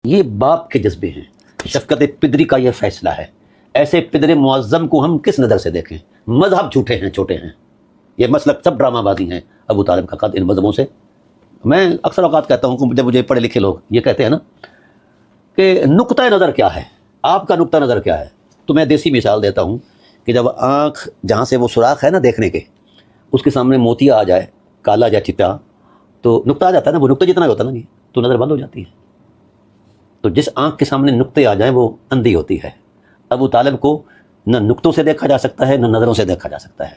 یہ باپ کے جذبے ہیں، شفقت پدری کا یہ فیصلہ ہے۔ ایسے پدر معظم کو ہم کس نظر سے دیکھیں؟ مذہب جھوٹے ہیں، چھوٹے ہیں، یہ مسلک سب ڈرامہ بازی ہیں۔ ابو طالب کا قتل ان مذہبوں سے، میں اکثر اوقات کہتا ہوں کہ جب مجھے پڑھے لکھے لوگ یہ کہتے ہیں نا کہ نقطۂ نظر کیا ہے، آپ کا نقطہ نظر کیا ہے، تو میں دیسی مثال دیتا ہوں کہ جب آنکھ جہاں سے وہ سوراخ ہے نا دیکھنے کے، اس کے سامنے موتیا آ جائے، کالا جائے چٹا، تو نقطہ آ جاتا ہے نا، وہ نقطہ جتنا ہی ہوتا ہے نا جی، تو نظر بند ہو جاتی ہے۔ تو جس آنکھ کے سامنے نقطے آ جائیں وہ اندھی ہوتی ہے۔ ابو طالب کو نہ نقطوں سے دیکھا جا سکتا ہے، نہ نظروں سے دیکھا جا سکتا ہے۔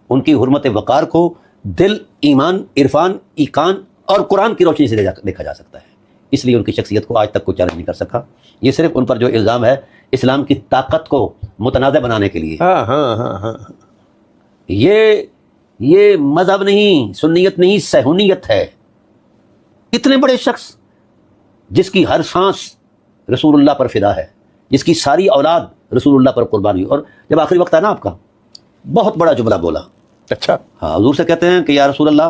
ان کی حرمت وقار کو دل، ایمان، عرفان، ایقان اور قرآن کی روشنی سے دیکھا جا سکتا ہے۔ اس لیے ان کی شخصیت کو آج تک کوئی چیلنج نہیں کر سکا۔ یہ صرف ان پر جو الزام ہے اسلام کی طاقت کو متنازع بنانے کے لیے، یہ مذہب نہیں، سنیت نہیں، صہیونیت ہے۔ اتنے بڑے شخص جس کی ہر سانس رسول اللہ پر فدا ہے، جس کی ساری اولاد رسول اللہ پر قربانی، اور جب آخری وقت ہے نا آپ کا، بہت بڑا جملہ بولا۔ اچھا، ہاں، حضور سے کہتے ہیں کہ یا رسول اللہ،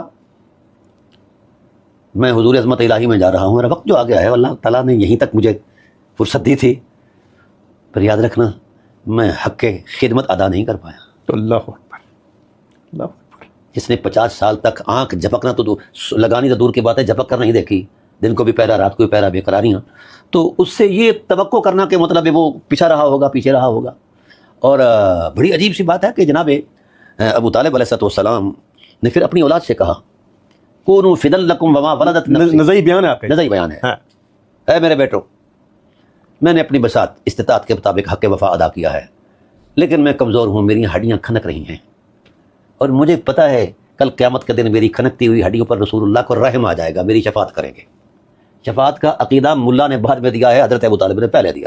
میں حضور عظمت الہی میں جا رہا ہوں، میرا وقت جو آ گیا ہے، اللہ تعالیٰ نے یہیں تک مجھے فرصت دی تھی، پر یاد رکھنا میں حق کے خدمت ادا نہیں کر پایا۔ تو اللہ اکبر، اللہ اکبر۔ جس نے 50 سال تک آنکھ جھپکنا تو لگانی تو دور کی بات ہے، جھپک کر نہیں دیکھی، دن کو بھی پہرا رات کو بھی پہرا، بے قراریاں، تو اس سے یہ توقع کرنا کہ مطلب ہے وہ پیچھے رہا ہوگا۔ اور بڑی عجیب سی بات ہے کہ جناب ابو طالب علیہ السلام نے پھر اپنی اولاد سے کہا، کونوا فدی لکم وما ولدت نفسی، نزعی بیان ہے آپ کا، نزعی بیان ہے، ہاں۔ اے میرے بیٹو، میں نے اپنی بساط استطاعت کے مطابق حق وفا ادا کیا ہے، لیکن میں کمزور ہوں، میری ہڈیاں کھنک رہی ہیں، اور مجھے پتہ ہے کل قیامت کے دن میری کھنکتی ہوئی ہڈیوں پر رسول اللہ کو رحم آ جائے گا، میری شفاعت کریں گے۔ شفاعت کا عقیدہ ملا نے بعد میں دیا ہے، حضرت ابو طالب نے پہلے دیا ہے۔